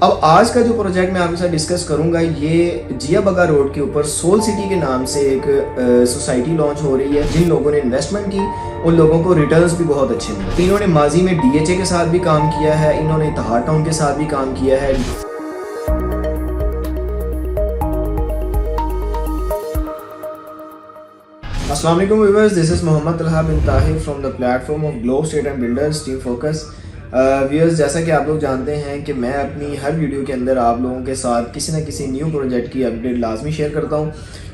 अब आज का जो प्रोजेक्ट मैं आपके साथ डिस्कस करूंगा ये जिया बगा रोड के ऊपर सोल सिटी के नाम से एक सोसाइटी लॉन्च हो रही है। जिन लोगों ने इन्वेस्टमेंट की उन लोगों को रिटर्न्स भी बहुत अच्छे मिले। इन्होंने माजी में डीएचए के साथ भी काम किया है, इन्होंने इत्तेहाद टाउन के साथ भी काम किया है। अस्सलाम वालेकुम viewers, this is Mohammad Talha bin Tahir from the platform of globe state and builders team focus. Viewers, जैसा कि आप लोग जानते हैं कि मैं अपनी हर वीडियो के अंदर आप लोगों के साथ किसी न किसी न्यू प्रोजेक्ट की अपडेट लाजमी शेयर करता हूं।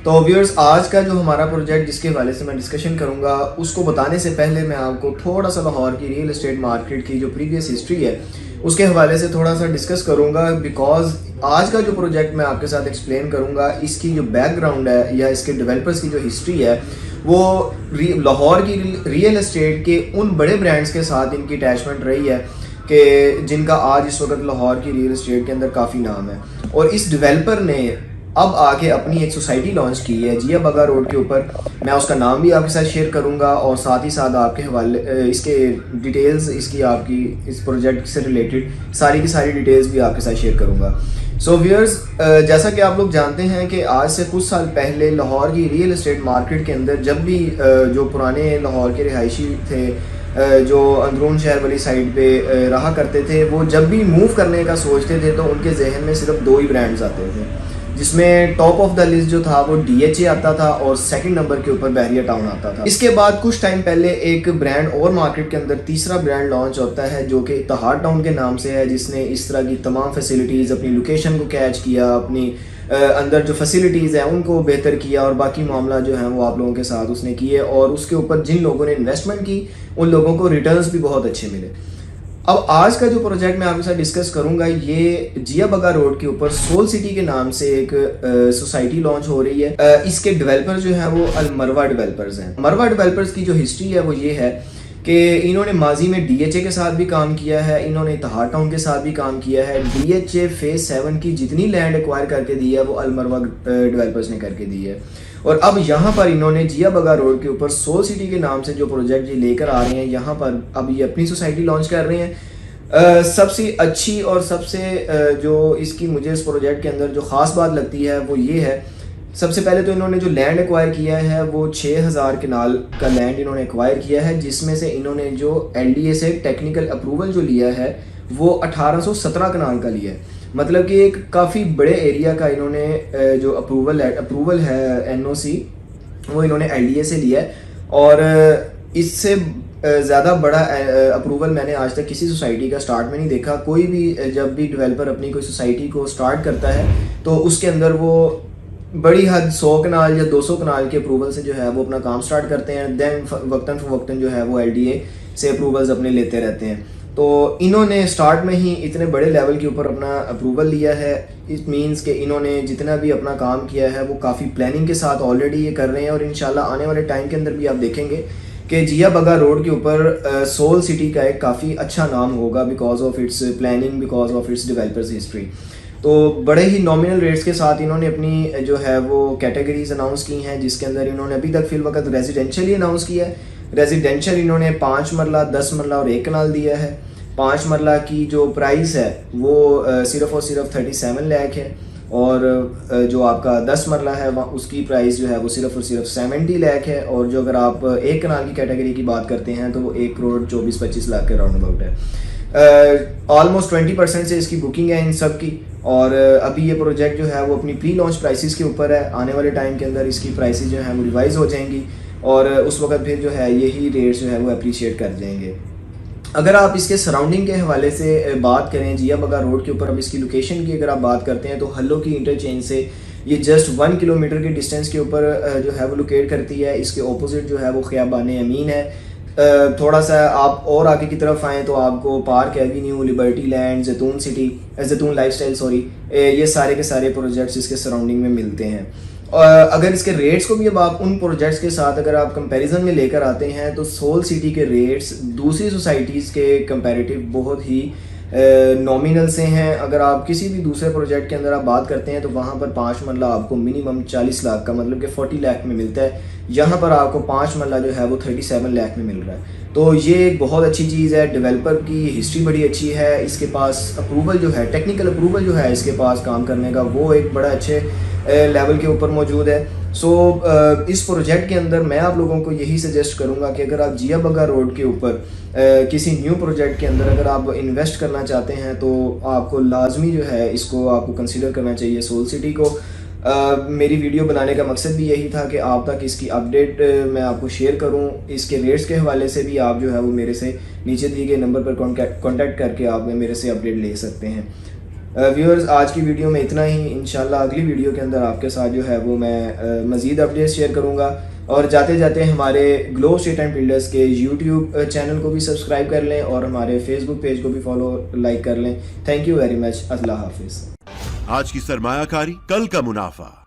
तो व्यूअर्स, आज का जो हमारा प्रोजेक्ट जिसके हवाले से मैं डिस्कशन करूंगा उसको बताने से पहले मैं आपको थोड़ा सा लाहौर की रियल एस्टेट मार्केट की जो प्रीवियस हिस्ट्री है उसके हवाले से थोड़ा सा डिस्कस करूंगा। बिकॉज आज का जो प्रोजेक्ट मैं आपके साथ एक्सप्लेन करूंगा इसकी जो बैकग्राउंड है या इसके डेवलपर्स की जो हिस्ट्री है वो लाहौर की रियल एस्टेट के उन बड़े ब्रांड्स के साथ इनकी अटैचमेंट रही है कि जिनका आज इस वक्त लाहौर की रियल एस्टेट के अंदर काफ़ी नाम है। और इस डेवलपर ने अब आके अपनी एक सोसाइटी लॉन्च की है जिया बगा रोड के ऊपर। मैं उसका नाम भी आपके साथ शेयर करूंगा और साथ ही साथ आपके हवाले इसके डिटेल्स इसकी आपकी इस प्रोजेक्ट से रिलेटेड सारी की सारी डिटेल्स भी आपके साथ शेयर करूंगा। सो व्यूअर्स, जैसा कि आप लोग जानते हैं कि आज से कुछ साल पहले लाहौर की रियल एस्टेट मार्केट के अंदर जब भी जो पुराने लाहौर के रिहायशी थे जो अंदरून शहर वाली साइड पे रहा करते थे, वो जब भी मूव करने का सोचते थे तो उनके जहन में सिर्फ दो ही ब्रांड्स आते थे, जिसमें टॉप ऑफ द लिस्ट जो था वो डीएचए आता था और सेकंड नंबर के ऊपर बहरिया टाउन आता था। इसके बाद कुछ टाइम पहले एक ब्रांड और मार्केट के अंदर तीसरा ब्रांड लॉन्च होता है जो कि इत्तेहाद टाउन के नाम से है, जिसने इस तरह की तमाम फैसिलिटीज़ अपनी लोकेशन को कैच किया, अपनी अंदर जो फैसिलिटीज़ हैं उनको बेहतर किया और बाकी मामला जो है वो आप लोगों के साथ उसने किए। और उसके ऊपर जिन लोगों ने इन्वेस्टमेंट की उन लोगों को रिटर्न्स भी बहुत अच्छे मिले। अब आज का जो प्रोजेक्ट मैं आपके साथ डिस्कस करूंगा ये जिया बगा रोड के ऊपर सोल सिटी के नाम से एक सोसाइटी लॉन्च हो रही है। इसके डेवलपर जो है वो अल मरवा डेवलपर्स हैं। मरवा डेवलपर्स की जो हिस्ट्री है वो ये है कि इन्होंने माजी में डीएचए के साथ भी काम किया है, इन्होंने इत्तेहाद टाउन के साथ भी काम किया है। डीएचए फेज 7 की जितनी लैंड एक्वायर करके दी है वो अल मरवा डेवलपर्स ने करके दी है। और अब यहाँ पर इन्होंने जिया बगा रोड के ऊपर सोल सिटी के नाम से जो प्रोजेक्ट ये लेकर आ रहे हैं, यहाँ पर अब ये अपनी सोसाइटी लॉन्च कर रहे हैं। सबसे अच्छी और सबसे जो इसकी मुझे इस प्रोजेक्ट के अंदर जो ख़ास बात लगती है वो ये है, सबसे पहले तो इन्होंने जो लैंड एक्वायर किया है वो 6000 कनाल का लैंड इन्होंने एक्वायर किया है, जिसमें से इन्होंने जो एलडीए से टेक्निकल अप्रूवल जो लिया है वो 1817 कनाल का लिया है। मतलब कि एक काफ़ी बड़े एरिया का इन्होंने जो अप्रूवल है एनओसी वो इन्होंने एलडीए से लिया है। और इससे ज़्यादा बड़ा अप्रूवल मैंने आज तक किसी सोसाइटी का स्टार्ट में नहीं देखा। कोई भी जब भी डेवलपर अपनी कोई सोसाइटी को स्टार्ट करता है तो उसके अंदर वो बड़ी हद 100 कनाल या 200 कनाल के अप्रूवल से जो है वो अपना काम स्टार्ट करते हैं। देन वक्तन फ़वक्तन जो है वो एलडीए से अप्रूवल्स अपने लेते रहते हैं। तो इन्होंने स्टार्ट में ही इतने बड़े लेवल के ऊपर अपना अप्रूवल लिया है। इट मींस कि इन्होंने जितना भी अपना काम किया है वो काफ़ी प्लानिंग के साथ ऑलरेडी ये कर रहे हैं। और इंशाल्लाह आने वाले टाइम के अंदर भी आप देखेंगे कि जिया बगा रोड के ऊपर सोल सिटी का एक काफ़ी अच्छा नाम होगा because of its planning, because of its developers history. तो बड़े ही नॉमिनल रेट्स के साथ इन्होंने अपनी जो है वो कैटेगरीज अनाउंस की हैं, जिसके अंदर इन्होंने अभी तक फिल वक्त रेजिडेंशियल ही अनाउंस किया है। रेजिडेंशियल इन्होंने 5 मरला, 10 मरला और 1 कनाल दिया है। 5 मरला की जो प्राइस है वो सिर्फ और सिर्फ 37 लाख है और जो आपका 10 मरला है उसकी प्राइस जो है वो सिर्फ और सिर्फ 70 लाख है। और जो अगर आप 1 कनाल की कैटेगरी की बात करते हैं तो वो 1 करोड़ 24-25 लाख के राउंड अबाउट है। ऑलमोस्ट 20% से इसकी बुकिंग है इन सब की। और अभी ये प्रोजेक्ट जो है वो अपनी प्री लॉन्च प्राइसेस के ऊपर है। आने वाले टाइम के अंदर इसकी प्राइसेस जो है वो रिवाइज हो जाएंगी और उस वक्त फिर जो है यही रेट्स जो है वो अप्रिशिएट कर जाएंगे। अगर आप इसके सराउंडिंग के हवाले से बात करें जिया बगा रोड के ऊपर, अब इसकी लोकेशन की अगर आप बात करते हैं तो हल्लो की इंटरचेंज से ये जस्ट 1 किलोमीटर के डिस्टेंस के ऊपर जो है वो लोकेट करती है। इसके ऑपोजिट जो है वो ख़ियाबान अमीन है। थोड़ा सा आप और आगे की तरफ आएँ तो आपको पार्क एवेन्यू, लिबर्टी लैंड, जैतून लाइफस्टाइल ये सारे के सारे प्रोजेक्ट्स इसके सराउंडिंग में मिलते हैं। अगर इसके रेट्स को भी अब आप उन प्रोजेक्ट्स के साथ अगर आप कंपैरिजन में लेकर आते हैं तो सोल सिटी के रेट्स दूसरी सोसाइटीज़ के कंपैरेटिव बहुत ही नॉमिनल से हैं। अगर आप किसी भी दूसरे प्रोजेक्ट के अंदर आप बात करते हैं तो वहाँ पर 5 मरला आपको मिनिमम 40 लाख का मतलब कि 40 लाख में मिलता है। यहाँ पर आपको 5 मरला जो है वो 37 लाख में मिल रहा है। तो ये एक बहुत अच्छी चीज़ है। डेवलपर की हिस्ट्री बड़ी अच्छी है, इसके पास अप्रूवल जो है, टेक्निकल अप्रूवल जो है इसके पास काम करने का, वो एक बड़ा अच्छे लेवल के ऊपर मौजूद है। इस प्रोजेक्ट के अंदर मैं आप लोगों को यही सजेस्ट करूंगा कि अगर आप जिया बग्गा रोड के ऊपर किसी न्यू प्रोजेक्ट के अंदर अगर आप इन्वेस्ट करना चाहते हैं तो आपको लाजमी जो है इसको आपको कंसीडर करना चाहिए, सोल सिटी को। मेरी वीडियो बनाने का मकसद भी यही था कि आप तक इसकी अपडेट मैं आपको शेयर करूं। इसके रेट्स के हवाले से भी आप जो है वो मेरे से नीचे दिए गए नंबर पर कॉन्टैक्ट करके आप मेरे से अपडेट ले सकते हैं। व्यूअर्स, आज की वीडियो में इतना ही। इंशाल्लाह अगली वीडियो के अंदर आपके साथ जो है वो मैं मज़ीद अपडेट्स शेयर करूँगा। और जाते जाते हमारे ग्लो स्टेट एंड बिल्डर्स के यूट्यूब चैनल को भी सब्सक्राइब कर लें और हमारे फेसबुक पेज को भी फॉलो लाइक कर लें। Thank you very much. अल्लाह हाफिज़। आज की सरमायाकारी, कल का मुनाफा।